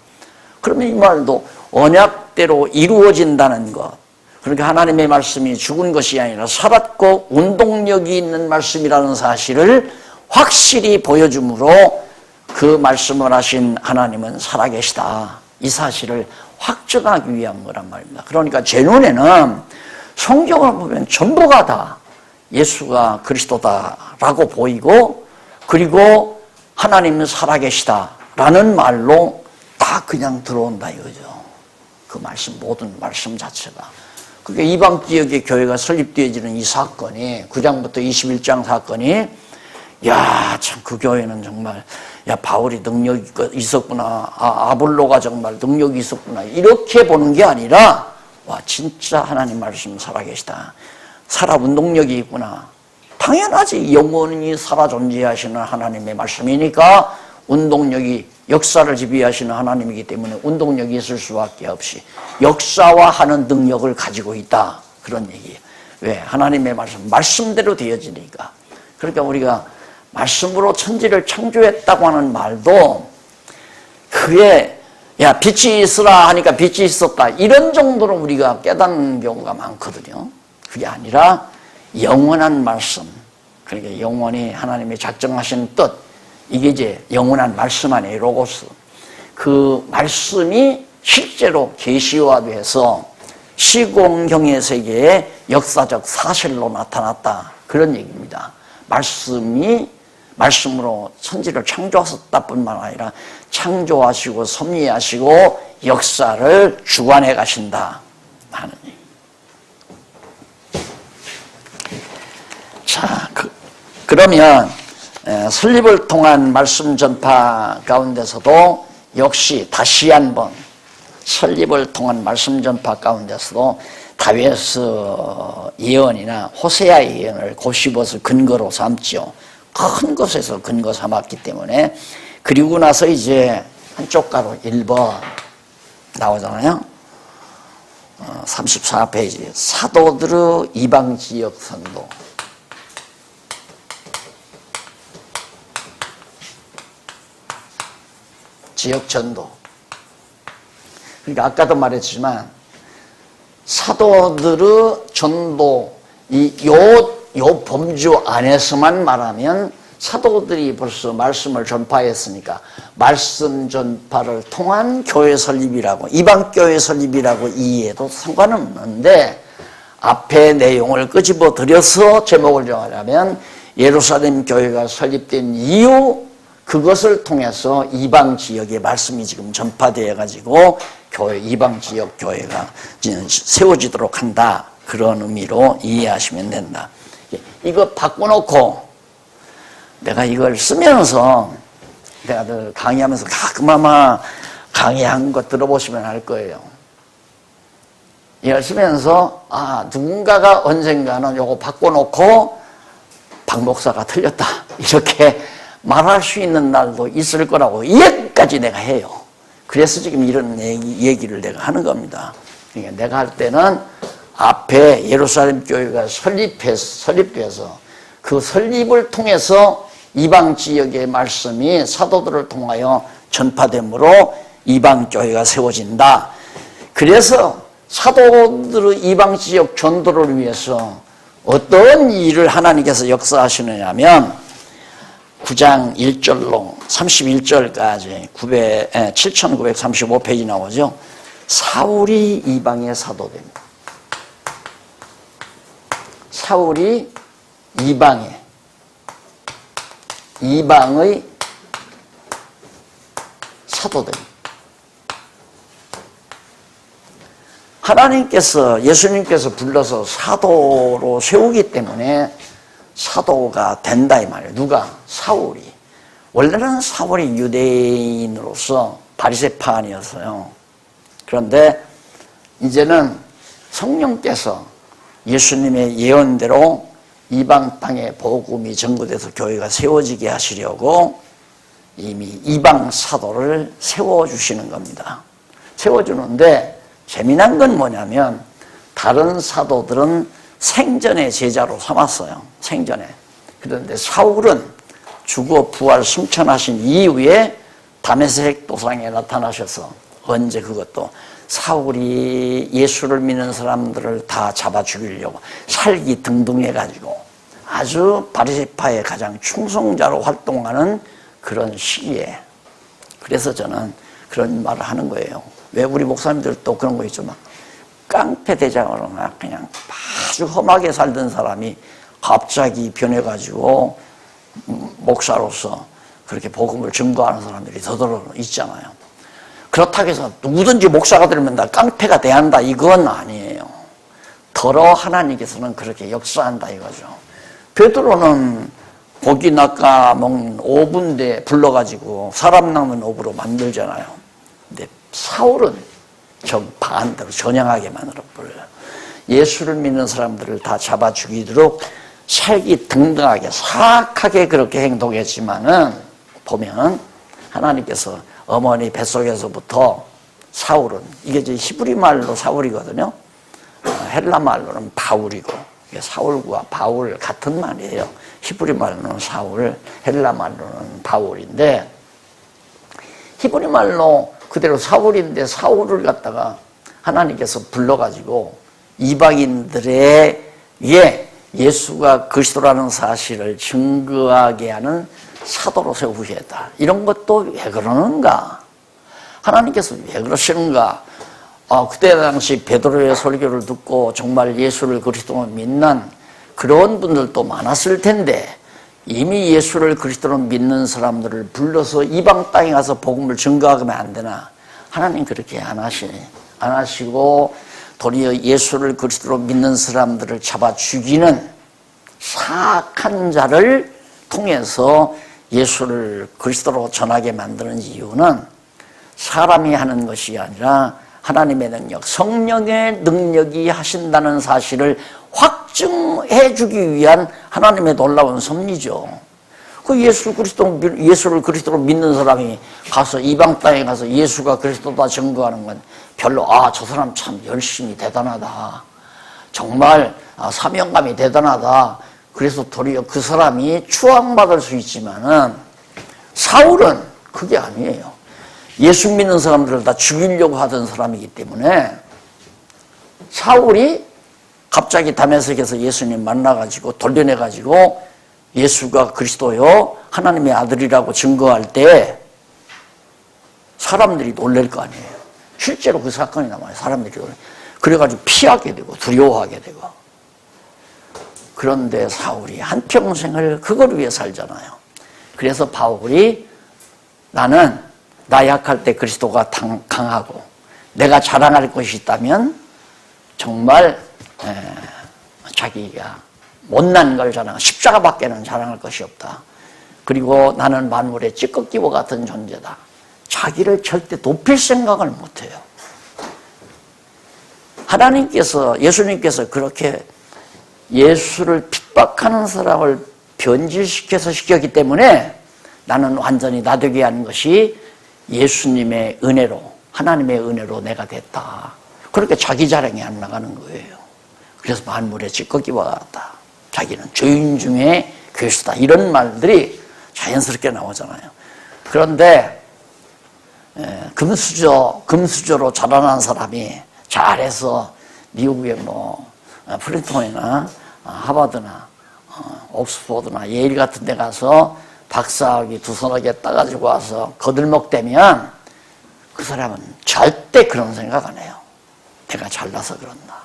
그러면 이 말도 언약대로 이루어진다는 것. 그러니까 하나님의 말씀이 죽은 것이 아니라 살았고 운동력이 있는 말씀이라는 사실을 확실히 보여주므로 그 말씀을 하신 하나님은 살아계시다. 이 사실을 확증하기 위한 거란 말입니다. 그러니까 제 눈에는 성경을 보면 전부가 다 예수가 그리스도다라고 보이고, 그리고 하나님은 살아계시다라는 말로 다 그냥 들어온다 이거죠. 그 말씀, 모든 말씀 자체가. 그게 이방 지역의 교회가 설립되어지는 이 사건이, 9장부터 21장 사건이, 야, 참 그 교회는 정말, 야, 바울이 능력이 있었구나, 아볼로가 정말 능력이 있었구나, 이렇게 보는 게 아니라, 와, 진짜 하나님 말씀 살아계시다, 살아 운동력이 있구나. 당연하지. 영원히 살아 존재하시는 하나님의 말씀이니까 운동력이, 역사를 지배하시는 하나님이기 때문에 운동력이 있을 수밖에 없이 역사화하는 능력을 가지고 있다. 그런 얘기예요. 왜? 하나님의 말씀대로 되어지니까. 그러니까 우리가 말씀으로 천지를 창조했다고 하는 말도 그게 야, 빛이 있으라 하니까 빛이 있었다, 이런 정도로 우리가 깨닫는 경우가 많거든요. 그게 아니라 영원한 말씀, 그러니까 영원히 하나님이 작정하신 뜻, 이게 이제 영원한 말씀 안에 로고스, 그 말씀이 실제로 계시화돼서 시공경의 세계에 역사적 사실로 나타났다, 그런 얘기입니다. 말씀으로 천지를 창조하셨다 뿐만 아니라 창조하시고 섭리하시고 역사를 주관해 가신다 하는 얘기. 자, 그러면 설립을 통한 말씀 전파 가운데서도 역시 다시 한번 설립을 통한 말씀 전파 가운데서도 다윗의 예언이나 호세아의 예언을 곱씹어서 근거로 삼죠. 큰 것에서 근거 삼았기 때문에. 그리고 나서 이제 한쪽 가로 1번 나오잖아요. 34페이지. 사도들의 이방지역 선도. 지역 전도. 그러니까 아까도 말했지만 사도들의 전도, 요 범주 안에서만 말하면 사도들이 벌써 말씀을 전파했으니까 말씀 전파를 통한 교회 설립이라고, 이방 교회 설립이라고 이해해도 상관없는데, 앞에 내용을 끄집어 들여서 제목을 정하자면 예루살렘 교회가 설립된 이유, 그것을 통해서 이방 지역의 말씀이 지금 전파되어 가지고 이방 지역 교회가 세워지도록 한다, 그런 의미로 이해하시면 된다. 이거 바꿔놓고 내가 이걸 쓰면서, 내가 강의하면서 가끔 아마 강의한 거 들어보시면 알 거예요. 이걸 쓰면서 누군가가 언젠가는 요거 바꿔놓고 박 목사가 틀렸다, 이렇게 말할 수 있는 날도 있을 거라고 이해까지 내가 해요. 그래서 지금 이런 얘기를 내가 하는 겁니다. 그러니까 내가 할 때는 앞에 예루살렘 교회가 설립돼서 그 설립을 통해서 이방 지역의 말씀이 사도들을 통하여 전파되므로 이방 교회가 세워진다. 그래서 사도들의 이방 지역 전도를 위해서 어떤 일을 하나님께서 역사하시느냐면 9장 1절로 31절까지 7935페이지 나오죠. 사울이 이방의 사도됩니다. 사울이 이방의 사도됩니다. 하나님께서, 예수님께서 불러서 사도로 세우기 때문에 사도가 된다 이 말이에요. 누가? 사울이. 원래는 사울이 유대인으로서 바리새파인이었어요. 그런데 이제는 성령께서 예수님의 예언대로 이방 땅에 복음이 전거돼서 교회가 세워지게 하시려고 이미 이방 사도를 세워주시는 겁니다. 세워주는데 재미난 건 뭐냐면 다른 사도들은 생전에 제자로 삼았어요. 생전에. 그런데 사울은 죽어 부활 승천하신 이후에 다메섹 도상에 나타나셔서 언제 그것도 사울이 예수를 믿는 사람들을 다 잡아 죽이려고 살기 등등해가지고 아주 바리새파의 가장 충성자로 활동하는 그런 시기에, 그래서 저는 그런 말을 하는 거예요. 왜 우리 목사님들도 그런 거 있죠. 막 깡패대장으로 막 그냥 아주 험하게 살던 사람이 갑자기 변해가지고 목사로서 그렇게 복음을 증거하는 사람들이 더더러 있잖아요. 그렇다고 해서 누구든지 목사가 되면 다 깡패가 돼야 한다, 이건 아니에요. 더러 하나님께서는 그렇게 역사한다 이거죠. 베드로는 고기 낚아 먹는 오분대 불러가지고 사람 낚는 옵으로 만들잖아요. 근데 사울은 반대로 전향하게 만들어버려요. 예수를 믿는 사람들을 다 잡아 죽이도록 살기 등등하게 사악하게 그렇게 행동했지만은 보면 하나님께서 어머니 뱃속에서부터 사울은, 이게 이제 히브리 말로 사울이거든요. 헬라 말로는 바울이고, 사울과 바울 같은 말이에요. 히브리 말로는 사울, 헬라 말로는 바울인데, 히브리 말로 그대로 사울인데 사울을 갖다가 하나님께서 불러가지고 이방인들의 위에 예수가 그리스도라는 사실을 증거하게 하는 사도로 세우셨다. 이런 것도 왜 그러는가? 하나님께서 왜 그러시는가? 그때 당시 베드로의 설교를 듣고 정말 예수를 그리스도로 믿는 그런 분들도 많았을 텐데, 이미 예수를 그리스도로 믿는 사람들을 불러서 이방 땅에 가서 복음을 증거하면 안 되나? 하나님 그렇게 안 하시고 도리어 예수를 그리스도로 믿는 사람들을 잡아 죽이는 사악한 자를 통해서 예수를 그리스도로 전하게 만드는 이유는 사람이 하는 것이 아니라 하나님의 능력, 성령의 능력이 하신다는 사실을 확증해 주기 위한 하나님의 놀라운 섭리죠. 그 예수를 그리스도로 믿는 사람이 가서 이방 땅에 가서 예수가 그리스도다 증거하는 건 별로, 저 사람 참 열심히 대단하다, 정말 사명감이 대단하다, 그래서 도리어 그 사람이 추앙받을 수 있지만은 사울은 그게 아니에요. 예수 믿는 사람들을 다 죽이려고 하던 사람이기 때문에 사울이 갑자기 다메섹에서 예수님 만나가지고 돌려내가지고 예수가 그리스도요 하나님의 아들이라고 증거할 때 사람들이 놀랄 거 아니에요. 실제로 그 사건이 남아요. 사람들이 그래가지고 피하게 되고 두려워하게 되고. 그런데 사울이 한평생을 그걸 위해 살잖아요. 그래서 바울이 나는 나 약할 때 그리스도가 강하고 내가 자랑할 것이 있다면 정말 자기가 못난 걸 자랑, 십자가밖에는 자랑할 것이 없다. 그리고 나는 만물의 찌꺼기와 같은 존재다. 자기를 절대 높일 생각을 못해요. 하나님께서, 예수님께서 그렇게 예수를 핍박하는 사람을 변질시켜서 시켰기 때문에 나는 완전히 나되게 하는 것이 예수님의 은혜로, 하나님의 은혜로 내가 됐다. 그렇게 자기 자랑이 안 나가는 거예요. 그래서 만물의 찌꺼기와 같다. 자기는 죄인 중에 괴수다. 이런 말들이 자연스럽게 나오잖아요. 그런데 금수저로 자라난 사람이 잘해서 미국의 프린스턴이나 하버드나 옥스퍼드나 예일 같은 데 가서 박사학위 두서너 개 따가지고 와서 거들먹대면 그 사람은 절대 그런 생각 안 해요. 내가 잘나서 그런다.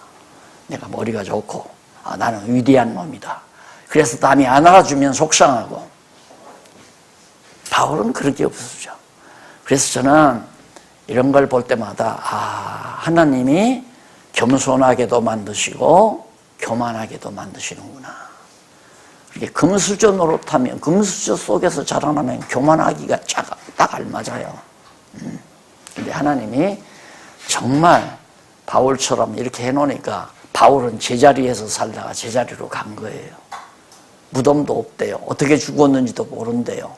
내가 머리가 좋고 나는 위대한 놈이다. 그래서 남이 안 알아주면 속상하고. 바울은 그런 게 없었죠. 그래서 저는 이런 걸 볼 때마다 하나님이 겸손하게도 만드시고 교만하게도 만드시는구나. 이렇게 금수저 노릇하면, 금수저 속에서 자라나면 교만하기가 딱 알맞아요. 근데 하나님이 정말 바울처럼 이렇게 해놓으니까 바울은 제자리에서 살다가 제자리로 간 거예요. 무덤도 없대요. 어떻게 죽었는지도 모른대요.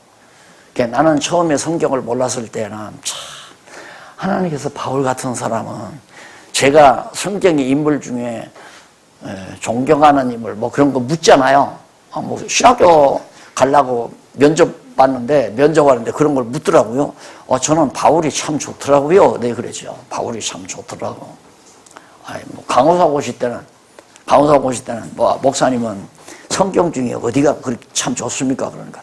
그러니까 나는 처음에 성경을 몰랐을 때는 참 하나님께서 바울 같은 사람은 제가 성경의 인물 중에 존경하는 인물 뭐 그런 거 묻잖아요. 뭐 신학교 가려고 면접 봤는데 그런 걸 묻더라고요. 저는 바울이 참 좋더라고요. 네, 그러죠. 바울이 참 좋더라고. 뭐 강호사 오실 때는 뭐 목사님은 성경 중에 어디가 그렇게 참 좋습니까? 그러니까.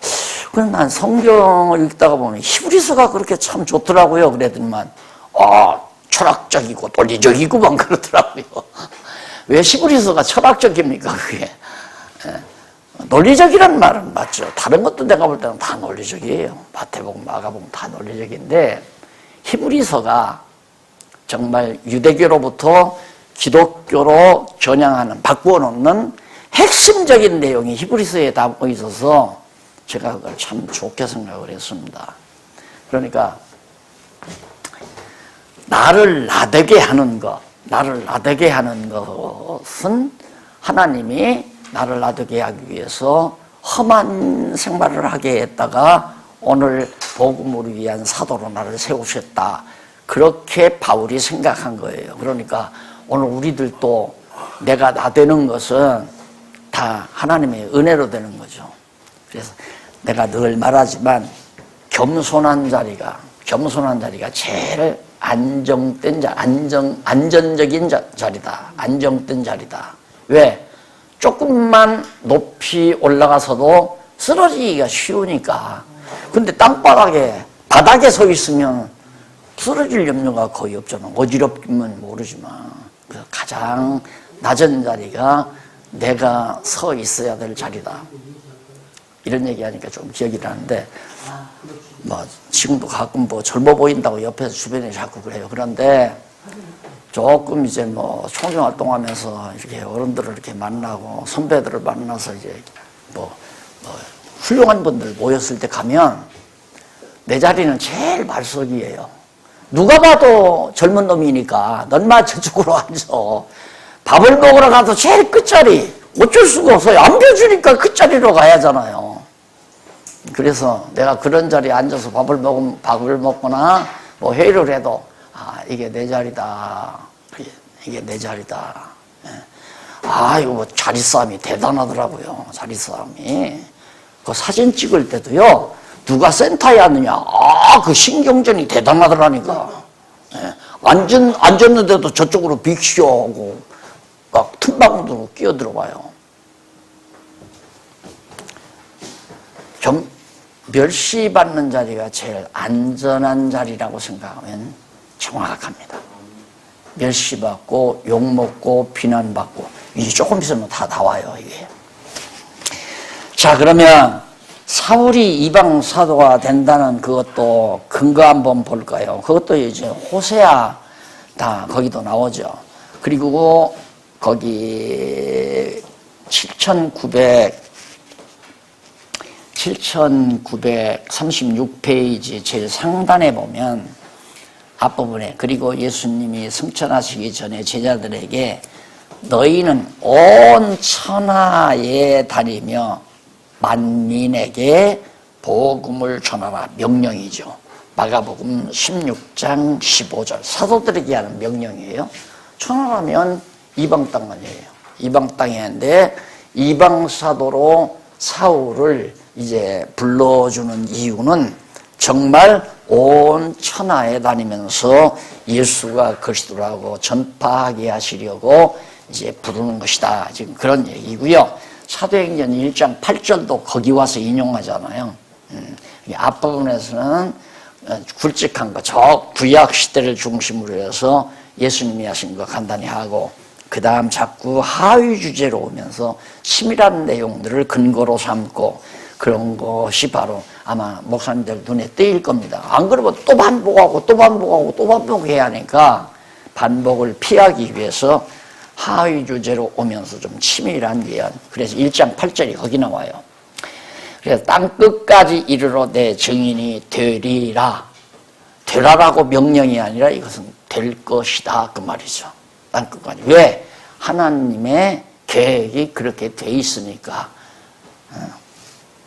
그럼 난 성경을 읽다가 보면 히브리서가 그렇게 참 좋더라고요. 그랬더니만 철학적이고 논리적이고만 그러더라고요. 왜 히브리서가 철학적입니까? 그게. 논리적이라는 말은 맞죠. 다른 것도 내가 볼 때는 다 논리적이에요. 마태복음, 마가복음 다 논리적인데 히브리서가 정말 유대교로부터 기독교로 전향하는, 바꾸어 놓는 핵심적인 내용이 히브리서에 담고 있어서 제가 그걸 참 좋게 생각을 했습니다. 그러니까 나를 나되게 하는 것은 하나님이 나를 나되게 하기 위해서 험한 생활을 하게 했다가 오늘 복음을 위한 사도로 나를 세우셨다. 그렇게 바울이 생각한 거예요. 그러니까 오늘 우리들도 내가 나되는 것은 다 하나님의 은혜로 되는 거죠. 그래서 내가 늘 말하지만 겸손한 자리가 제일 안전적인 자리다. 안정된 자리다. 왜? 조금만 높이 올라가서도 쓰러지기가 쉬우니까. 근데 바닥에 서 있으면 쓰러질 염려가 거의 없잖아. 어지럽기면 모르지만. 그래서 가장 낮은 자리가 내가 서 있어야 될 자리다. 이런 얘기하니까 좀 기억이 나는데, 뭐, 지금도 가끔 뭐 젊어 보인다고 옆에서 주변에 자꾸 그래요. 그런데 조금 이제 뭐 총경 활동하면서 이렇게 어른들을 이렇게 만나고 선배들을 만나서 이제 뭐 훌륭한 분들 모였을 때 가면 내 자리는 제일 말석이에요. 누가 봐도 젊은 놈이니까 넌마 저쪽으로 앉아. 밥을 먹으러 가도 제일 끝자리. 어쩔 수가 없어요. 안 펴주니까 끝자리로 가야 하잖아요. 그래서 내가 그런 자리에 앉아서 밥을 먹거나 뭐 회의를 해도 이게 내 자리다. 이게 내 자리다. 이거 뭐 자리 싸움이 대단하더라고요. 자리 싸움이. 그 사진 찍을 때도요. 누가 센터에 앉느냐. 그 신경전이 대단하더라니까. 앉았는데도 저쪽으로 빅쇼하고 막 틈바구니로 끼어들어와요. 멸시받는 자리가 제일 안전한 자리라고 생각하면 정확합니다. 멸시받고 욕먹고 비난받고 이게 조금 있으면 다 나와요. 이게. 자, 그러면 사울이 이방 사도가 된다는 그것도 근거 한번 볼까요? 그것도 이제 호세아 다 거기도 나오죠. 그리고 거기 7936페이지 제일 상단에 보면 앞부분에 그리고 예수님이 승천하시기 전에 제자들에게 너희는 온 천하에 다니며 만민에게 복음을 전하라 명령이죠. 마가복음 16장 15절 사도들에게 하는 명령이에요. 천하라면 이방 땅 아니에요. 이방 땅인데 이방 사도로 사울을 이제 불러주는 이유는 정말 온 천하에 다니면서 예수가 그리스도라고 전파하게 하시려고 이제 부르는 것이다. 지금 그런 얘기고요. 사도행전 1장 8절도 거기 와서 인용하잖아요. 앞부분에서는 굵직한 거, 저 구약 시대를 중심으로 해서 예수님이 하신 거 간단히 하고 그 다음 자꾸 하위 주제로 오면서 치밀한 내용들을 근거로 삼고 그런 것이 바로 아마 목사님들 눈에 띄일 겁니다. 안 그러면 또 반복하고 또 반복하고 또 반복해야 하니까 반복을 피하기 위해서 하위 주제로 오면서 좀 치밀한 예언. 그래서 1장 8절이 거기 나와요. 그래서 땅끝까지 이르러 내 증인이 되리라. 되라라고 명령이 아니라 이것은 될 것이다. 그 말이죠. 땅끝까지. 왜? 하나님의 계획이 그렇게 돼 있으니까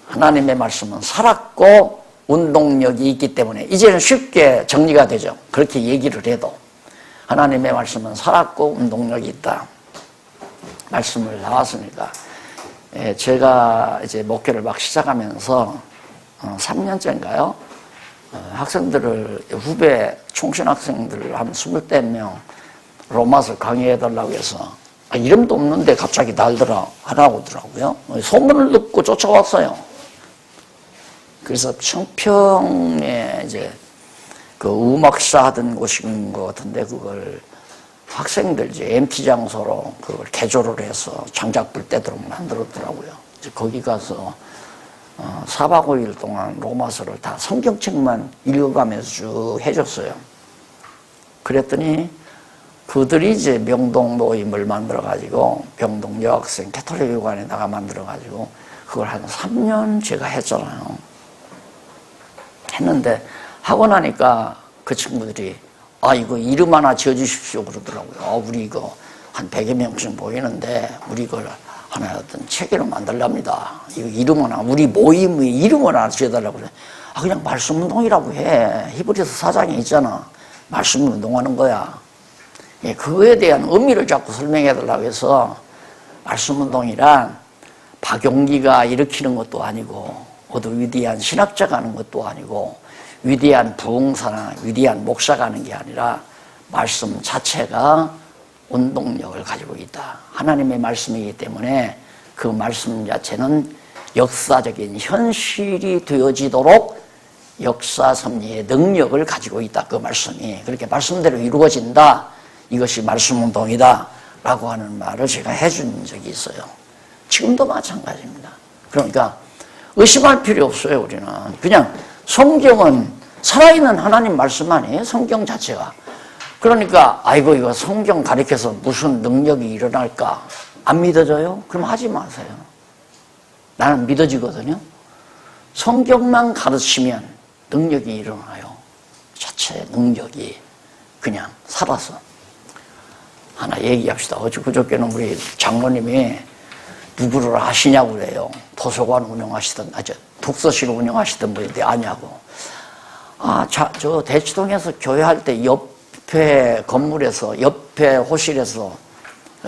하나님의 말씀은 살았고 운동력이 있기 때문에 이제는 쉽게 정리가 되죠. 그렇게 얘기를 해도 하나님의 말씀은 살았고 운동력이 있다. 말씀을 나왔으니까 제가 이제 목회를 막 시작하면서 3년째인가요? 학생들을 후배 총신 학생들을 한 20명 로마서 강의해달라고 해서 이름도 없는데 갑자기 날더라 하라고 하더라고요. 소문을 듣고 쫓아왔어요. 그래서 청평에 이제 그 음악사 하던 곳인 것 같은데 그걸 학생들 이제 MT 장소로 그걸 개조를 해서 장작불 떼도록 만들었더라고요. 이제 거기 가서 4박 5일 동안 로마서를 다 성경책만 읽어가면서 쭉 해줬어요. 그랬더니 그들이 이제 명동 모임을 만들어가지고 명동 여학생 캐톨릭교관에다가 만들어가지고 그걸 한 3년 제가 했잖아요. 했는데 하고 나니까 그 친구들이 이거 이름 하나 지어주십시오 그러더라고요. 우리 이거 한 100여 명쯤 보이는데 우리 이걸 하나 어떤 체계로 만들랍니다. 이거 이름 하나 우리 모임의 이름을 하나 지어달라고 그래. 그냥 말씀운동이라고 해. 히브리서 4장에 있잖아. 말씀운동하는 거야. 그거에 대한 의미를 자꾸 설명해달라고 해서 말씀운동이란 박용기가 일으키는 것도 아니고 어떤 위대한 신학자가 하는 것도 아니고 위대한 부흥사나 위대한 목사가 하는 게 아니라 말씀 자체가 운동력을 가지고 있다. 하나님의 말씀이기 때문에 그 말씀 자체는 역사적인 현실이 되어지도록 역사 섭리의 능력을 가지고 있다. 그 말씀이 그렇게 말씀대로 이루어진다. 이것이 말씀운동이다 라고 하는 말을 제가 해준 적이 있어요. 지금도 마찬가지입니다. 그러니까 의심할 필요 없어요. 우리는 그냥 성경은 살아있는 하나님 말씀 아니에요. 성경 자체가. 그러니까 이거 성경 가리켜서 무슨 능력이 일어날까 안 믿어져요? 그럼 하지 마세요. 나는 믿어지거든요. 성경만 가르치면 능력이 일어나요. 자체 능력이 그냥 살아서. 하나 얘기합시다. 그저께는 우리 장로님이 누구를 아시냐고 그래요. 도서관 운영하시던, 독서실 운영하시던 분인데 아냐고. 저 대치동에서 교회할 때 옆에 건물에서, 옆에 호실에서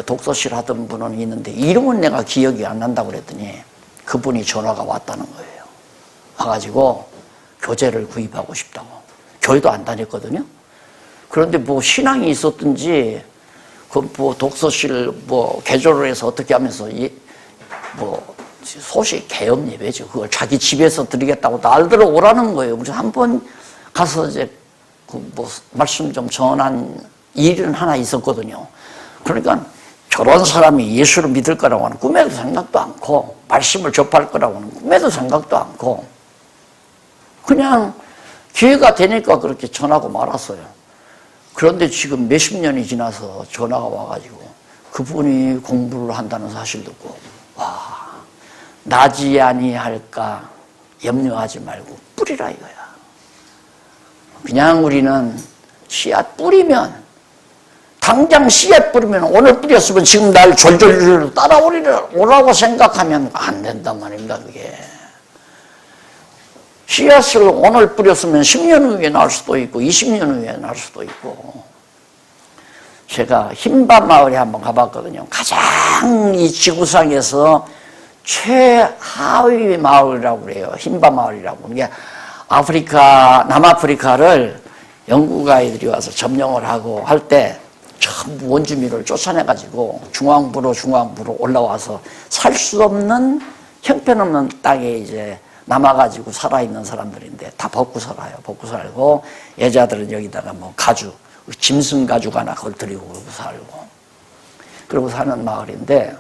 독서실 하던 분은 있는데 이름은 내가 기억이 안 난다고 그랬더니 그분이 전화가 왔다는 거예요. 와가지고 교재를 구입하고 싶다고. 교회도 안 다녔거든요. 그런데 뭐 신앙이 있었든지 독서실 개조를 해서 어떻게 하면서 소식 개업 예배죠. 그걸 자기 집에서 드리겠다고 날들어 오라는 거예요. 우리 한번 가서 이제 말씀 좀 전한 일은 하나 있었거든요. 그러니까 저런 사람이 예수를 믿을 거라고는 꿈에도 생각도 않고 말씀을 접할 거라고는 꿈에도 생각도 않고 그냥 기회가 되니까 그렇게 전하고 말았어요. 그런데 지금 몇십 년이 지나서 전화가 와가지고 그분이 공부를 한다는 사실 듣고 나지 아니할까 염려하지 말고 뿌리라 이거야. 그냥 우리는 씨앗 뿌리면 당장 씨앗 뿌리면 오늘 뿌렸으면 지금 날 졸졸 따라오라고 생각하면 안 된단 말입니다. 그게 씨앗을 오늘 뿌렸으면 10년 후에 날 수도 있고 20년 후에 날 수도 있고. 제가 흰바 마을에 한번 가봤거든요. 가장 이 지구상에서 최하위 마을이라고 그래요. 흰바 마을이라고. 이게 남아프리카를 영국 아이들이 와서 점령을 하고 할 때 전부 원주민을 쫓아내가지고 중앙부로 올라와서 살 수 없는 형편없는 땅에 이제 남아가지고 살아있는 사람들인데 다 벗고 살아요. 벗고 살고 여자들은 여기다가 가죽, 짐승 가죽 하나 걸터리고 그러고 살고 그러고 사는 마을인데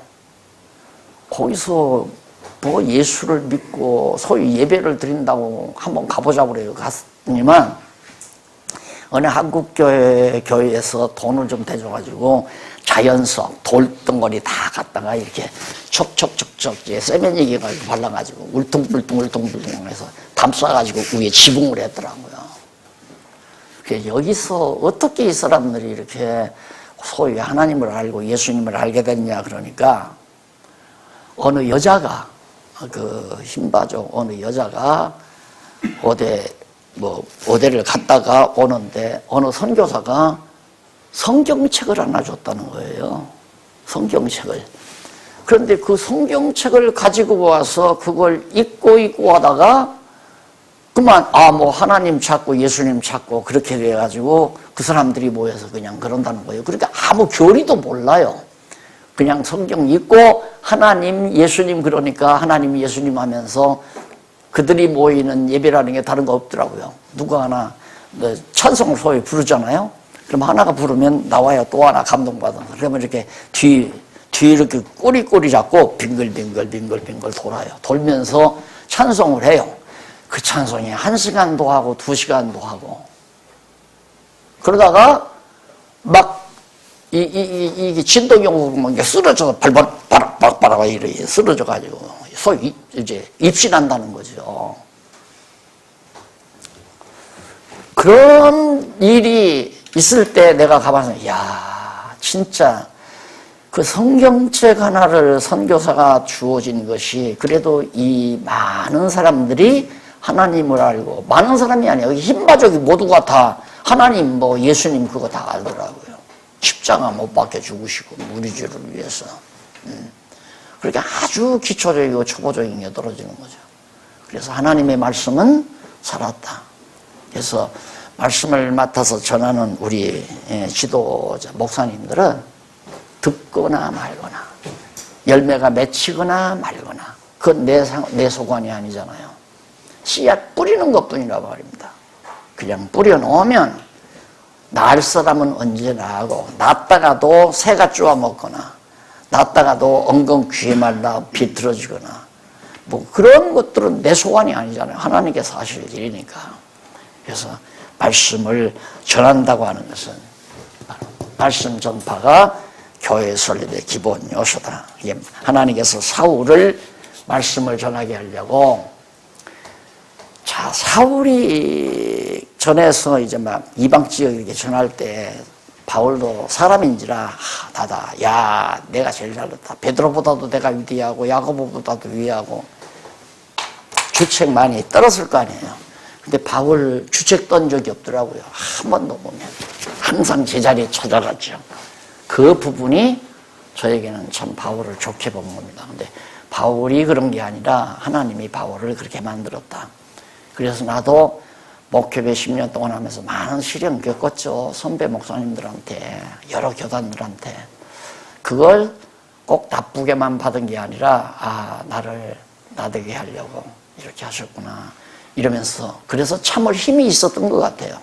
거기서 예수를 믿고 소위 예배를 드린다고 한번 가보자고 그래요. 갔더니만 어느 한국 교회에서 돈을 좀 대줘가지고 자연석, 돌덩어리 다 갖다가 이렇게 척척척척 세면이기 가지고 발라가지고 울퉁불퉁 해서 담싸가지고 위에 지붕을 했더라고요. 여기서 어떻게 이 사람들이 이렇게 소위 하나님을 알고 예수님을 알게 됐냐 그러니까 어느 여자가 그 흰바족 어느 여자가 어디를 갔다가 오는데 어느 선교사가 성경책을 하나 줬다는 거예요. 성경책을. 그런데 그 성경책을 가지고 와서 그걸 읽고 하다가 그만 하나님 찾고 예수님 찾고 그렇게 돼가지고 그 사람들이 모여서 그냥 그런다는 거예요. 그러니까 아무 교리도 몰라요. 그냥 성경 읽고 하나님 예수님 그러니까 하나님 예수님 하면서 그들이 모이는 예배라는 게 다른 거 없더라고요. 누가 하나 찬송을 소위 부르잖아요. 그럼 하나가 부르면 나와요. 또 하나 감동받아서. 그러면 이렇게 뒤 이렇게 꼬리 잡고 빙글빙글 돌아요. 돌면서 찬송을 해요. 그 찬송이 1시간도 하고 2시간도 하고 그러다가 막 이게 진동용으로 막 쓰러져서 바락 이렇게 쓰러져 가지고 소위 이제 입신한다는 거죠. 그런 일이 있을 때 내가 가봐서 야 진짜 그 성경책 하나를 선교사가 주어진 것이 그래도 이 많은 사람들이 하나님을 알고 많은 사람이 아니에요. 흰바족이 모두가 다 하나님 예수님 그거 다 알더라고요. 십자가 못 박혀 죽으시고 우리 죄를 위해서. 그렇게 아주 기초적이고 초보적인 게 떨어지는 거죠. 그래서 하나님의 말씀은 살았다. 그래서 말씀을 맡아서 전하는 우리 지도자 목사님들은 듣거나 말거나 열매가 맺히거나 말거나 그건 내 소관이 아니잖아요. 씨앗 뿌리는 것뿐이라 말입니다. 그냥 뿌려놓으면 날 사람은 언제 나고 낫다가도 새가 쪼아먹거나 낫다가도 엉겅 귀에 말라 비틀어지거나 그런 것들은 내 소관이 아니잖아요. 하나님께서 하실 일이니까. 그래서 말씀을 전한다고 하는 것은 말씀 전파가 교회 설립의 기본 요소다. 하나님께서 사울을 말씀을 전하게 하려고 사울이 전해서 이제 막 이방 지역에 전할 때 바울도 사람인지라 야 내가 제일 잘났다. 베드로보다도 내가 위대하고 야고보보다도 위하고 주책 많이 떨었을 거 아니에요. 근데 바울 주책 떤 적이 없더라고요. 한 번도 보면 항상 제자리에 찾아갔죠. 그 부분이 저에게는 참 바울을 좋게 본 겁니다. 근데 바울이 그런 게 아니라 하나님이 바울을 그렇게 만들었다. 그래서 나도 목회배 10년 동안 하면서 많은 시련 겪었죠. 선배 목사님들한테 여러 교단들한테. 그걸 꼭 나쁘게만 받은 게 아니라 나를 나되게 하려고 이렇게 하셨구나 이러면서 그래서 참을 힘이 있었던 것 같아요.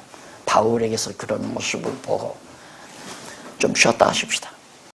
바울에게서 그런 모습을 보고 좀 쉬었다 하십시다.